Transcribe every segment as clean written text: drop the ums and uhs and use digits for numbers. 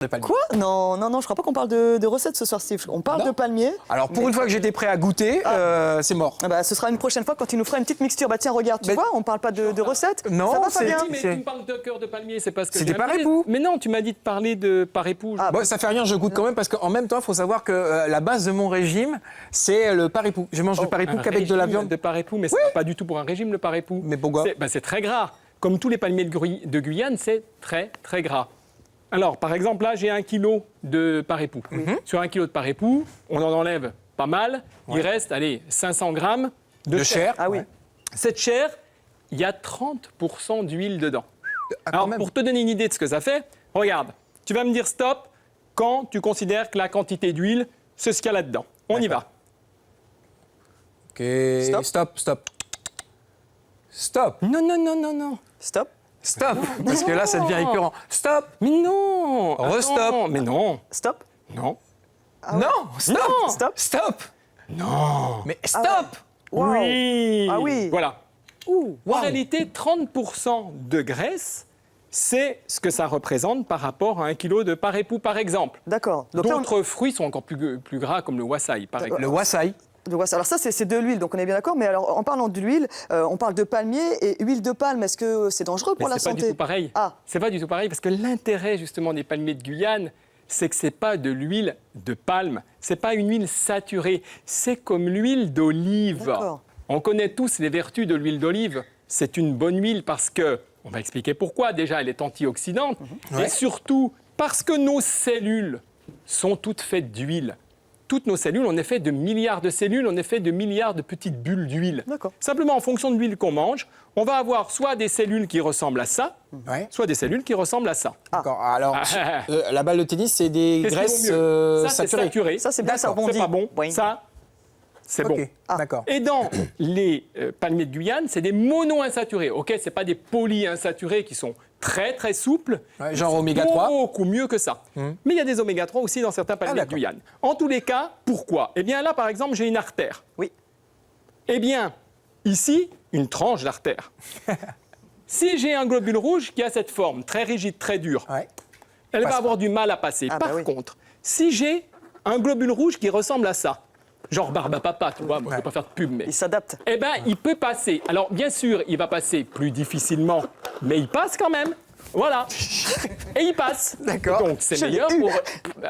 de palmier. Quoi? Non, non, non, je crois pas qu'on parle de recettes ce soir, Steve. On parle de palmier. Alors, pour une fois que j'étais prêt à goûter, c'est mort. Ah bah, ce sera une prochaine fois quand tu nous feras une petite mixture. Bah tiens, regarde, tu vois, on parle pas de recettes. Non, ça va, c'est- Fabien? Mais tu me parles de cœur de palmier, c'est parce que... C'est j'ai des par demandé. époux. Mais non, tu m'as dit de parler de par époux. Ah, Bon, ça fait rien, je goûte quand même parce qu'en même temps, il faut savoir que la base de mon régime, c'est le par époux. Je mange du par époux Un qu'avec de la régime viande. de par époux, mais c'est pas du tout pour un régime, le par époux. Mais pourquoi? C'est très gras. Comme tous les palmiers de Guyane, c'est très, très gras. Alors, par exemple, là, j'ai 1 kilo de par époux. Sur 1 kilo de par époux, on en enlève pas mal. Il reste, allez, 500 grammes De chair. Ah oui. Ouais. Cette chair, il y a 30% d'huile dedans. Ah, quand Alors, même. pour te donner une idée de ce que ça fait, regarde, tu vas me dire stop quand tu considères que la quantité d'huile, c'est ce qu'il y a là-dedans. On y va. Ok, stop. Stop. Non, non, non, non, non. Stop. Stop. Parce que là, ça devient récurrent. Stop. Mais non. Restop. Attends, mais non. Stop. Non. Non, stop. Non. Stop. Stop. Non. Mais stop. Wow. Oui. Ah oui. Voilà. Ouh. En réalité, 30% de graisse, c'est ce que ça représente par rapport à 1 kilo de par époux, par exemple. D'accord. Donc là, D'autres fruits sont encore plus gras, comme le wassaï, par exemple. Le wassaï. alors ça, c'est de l'huile, donc on est bien d'accord. Mais alors, en parlant de l'huile, on parle de palmier et huile de palme. Est-ce que c'est dangereux pour Mais la c'est pas du santé? tout pareil. Ah. C'est pas du tout pareil, parce que l'intérêt, justement, des palmiers de Guyane, c'est que c'est pas de l'huile de palme, c'est pas une huile saturée, c'est comme l'huile d'olive. D'accord. On connaît tous les vertus de l'huile d'olive. C'est une bonne huile parce que, on va expliquer pourquoi. Déjà, elle est antioxydante. Ouais. Et surtout, parce que nos cellules sont toutes faites d'huile. Toutes nos cellules, on est fait de milliards de cellules, on est fait de milliards de petites bulles d'huile. D'accord. Simplement, en fonction de l'huile qu'on mange, on va avoir soit des cellules qui ressemblent à ça, Ouais. soit des cellules qui ressemblent à ça. D'accord. Alors, Ah. la balle de tennis, c'est des Qu'est-ce qui graisses vaut mieux Ça, c'est saturées. saturé. Ça, c'est bien, ça D'accord, rebondit. c'est pas bon. Boing. Ça, c'est bon. Ok, d'accord. Et dans les palmiers de Guyane, c'est des monoinsaturés. OK, c'est pas des polyinsaturés qui sont très très souples. Ouais, genre oméga 3. Beaucoup mieux que ça. Mais il y a des oméga 3 aussi dans certains palmiers de d'accord. Guyane. En tous les cas, pourquoi? Eh bien là, par exemple, j'ai une artère. Oui. Eh bien, ici, une tranche d'artère. Si j'ai un globule rouge qui a cette forme très rigide, très dure, Ouais. elle Passe va avoir du mal à passer. Ah, bah Par oui. contre, si j'ai un globule rouge qui ressemble à ça, genre Barbapapa, tu vois, moi je ne veux pas faire de pub, mais... Il s'adapte. Eh bien, il peut passer. Alors, bien sûr, il va passer plus difficilement, mais il passe quand même. Voilà. Et il passe. D'accord. Donc, c'est Je l'ai meilleur eu.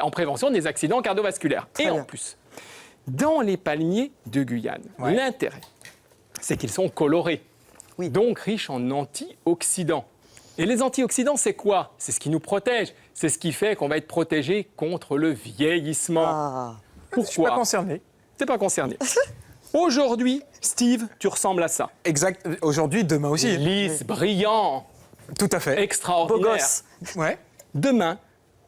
en prévention des accidents cardiovasculaires. Et bien. en plus, dans les palmiers de Guyane, Ouais. l'intérêt, c'est qu'ils sont colorés. Oui. Donc riches en antioxydants. Et les antioxydants, c'est quoi? C'est ce qui nous protège. C'est ce qui fait qu'on va être protégé contre le vieillissement. Ah. Pourquoi? Je suis pas concerné. T'es pas concerné. Aujourd'hui, Steve, tu ressembles à ça. Exact. Aujourd'hui, demain aussi. Lisse, brillant, Tout à fait. Beau extraordinaire. gosse. Ouais. Demain,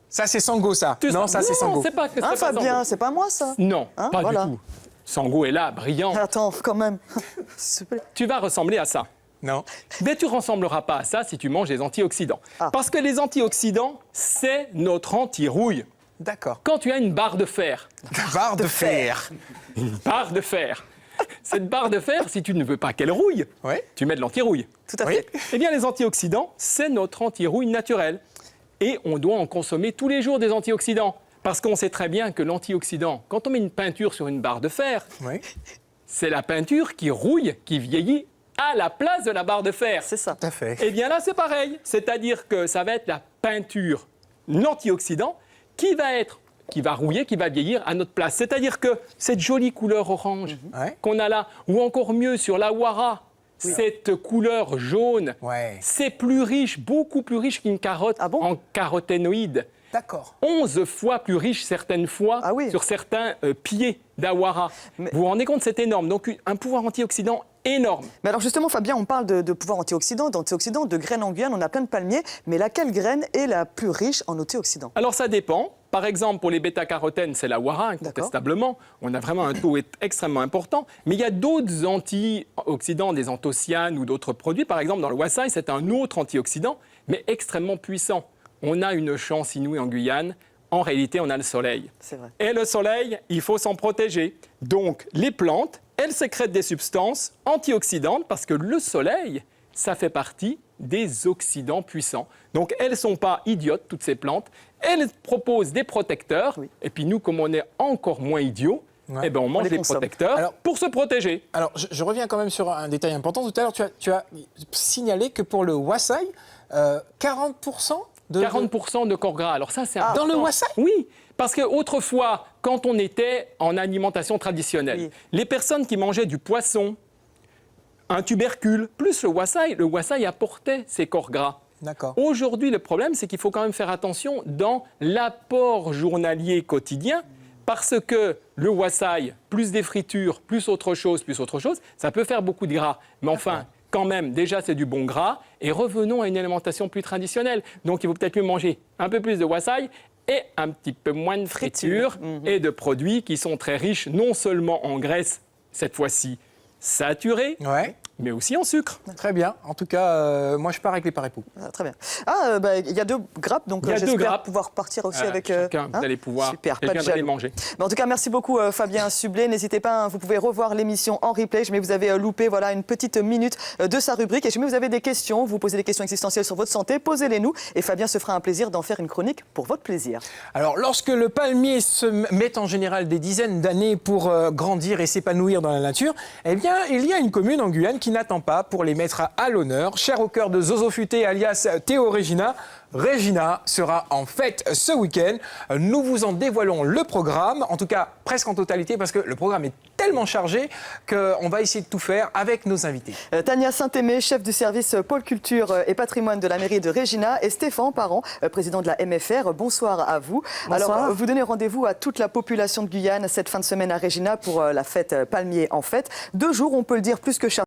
Ça, c'est Sango, ça. tu Non, ça, c'est Sango. c'est pas que Hein, c'est pas Fabien, Sango. c'est pas moi, ça. Non, Hein, pas voilà. du tout. Sango est là, brillant. Attends, quand même. S'il te plaît. Tu vas ressembler à ça. Non. Mais tu ne ressembleras pas à ça si tu manges des antioxydants. Ah. Parce que les antioxydants, c'est notre anti-rouille. D'accord. Quand tu as une barre de fer, Barre de fer. barre de fer, cette barre de fer, si tu ne veux pas qu'elle rouille, Ouais. tu mets de l'anti-rouille. Tout à Oui. fait. Eh bien, les antioxydants, c'est notre anti-rouille naturelle. Et on doit en consommer tous les jours des antioxydants. Parce qu'on sait très bien que l'antioxydant, quand on met une peinture sur une barre de fer, Oui. c'est la peinture qui rouille, qui vieillit à la place de la barre de fer. C'est ça. Tout à fait. Eh bien là, c'est pareil. C'est-à-dire que ça va être la peinture l'antioxydant qui va rouiller, qui va vieillir à notre place. C'est-à-dire que cette jolie couleur orange Ouais. qu'on a là, ou encore mieux sur la wara, cette couleur jaune, Ouais. c'est plus riche, beaucoup plus riche qu'une carotte Ah bon en caroténoïdes. D'accord. 11 fois plus riche certaines fois Ah oui. sur certains pieds d'awara. Mais- Vous vous rendez compte, c'est énorme. Donc un pouvoir antioxydant énorme. Mais alors justement, Fabien, on parle de pouvoir antioxydant, d'antioxydants, de graines en Guyane, on a plein de palmiers, mais laquelle graine est la plus riche en antioxydants? Alors ça dépend. Par exemple, pour les bêta-carotènes, c'est la wara, incontestablement. On a vraiment un taux extrêmement important. Mais il y a d'autres antioxydants, des anthocyanes ou d'autres produits. Par exemple, dans le wassaï, c'est un autre antioxydant, mais extrêmement puissant. On a une chance inouïe en Guyane. En réalité, on a le soleil. C'est vrai. Et le soleil, il faut s'en protéger. Donc, les plantes, elles sécrètent des substances antioxydantes parce que le soleil ça fait partie des oxydants puissants. Donc, elles ne sont pas idiotes, toutes ces plantes. Elles proposent des protecteurs. Oui. Et puis, nous, comme on est encore moins idiots, Ouais. eh ben, on mange les les consomme. protecteurs Alors- pour se protéger. Alors, je reviens quand même sur un détail important. Tout à l'heure, tu as signalé que pour le wasai, 40% de... 40% de corps gras. Alors ça, c'est important. Dans le wasai? Oui, parce qu'autrefois, quand on était en alimentation traditionnelle, Oui. les personnes qui mangeaient du poisson, un tubercule, plus le wasai apportait ces corps gras. D'accord. Aujourd'hui, le problème, c'est qu'il faut quand même faire attention dans l'apport journalier quotidien, parce que le wasai, plus des fritures, plus autre chose, ça peut faire beaucoup de gras. Mais enfin, quand même, déjà, c'est du bon gras. Et revenons à une alimentation plus traditionnelle. Donc, il vaut peut-être mieux manger un peu plus de wasai et un petit peu moins de friture et de produits qui sont très riches, non seulement en graisse, cette fois-ci saturée, Ouais. mais aussi en sucre. Très bien. En tout cas, moi, je pars avec les paripous. Ah, très bien. Il y a 2 grappes, donc Il y a 2 j'espère grappes. pouvoir partir aussi Voilà, avec... chacun, vous allez pouvoir, Super, et pas de viendrez les jaloux. manger. Mais en tout cas, merci beaucoup Fabien Sublet. N'hésitez pas, vous pouvez revoir l'émission en replay. Mais vous avez loupé une petite minute de sa rubrique. Et si vous avez des questions, vous posez des questions existentielles sur votre santé, posez-les-nous. Et Fabien se fera un plaisir d'en faire une chronique pour votre plaisir. Alors, lorsque le palmier se met en général des dizaines d'années pour grandir et s'épanouir dans la nature, eh bien, il y a une commune en Guyane qui n'attend pas pour les mettre à l'honneur. Cher au cœur de Zozo Futé, alias Théo Regina, Regina sera en fête ce week-end. Nous vous en dévoilons le programme, en tout cas presque en totalité, parce que le programme est tellement chargé qu'on va essayer de tout faire avec nos invités. Tania Saint-Aimé, chef du service pôle culture et patrimoine de la mairie de Regina, et Stéphane Parent, président de la MFR. Bonsoir à vous. Bonsoir. Alors, vous donnez rendez-vous à toute la population de Guyane cette fin de semaine à Regina pour la fête Palmier en fête. 2 jours, on peut le dire, plus que chargé.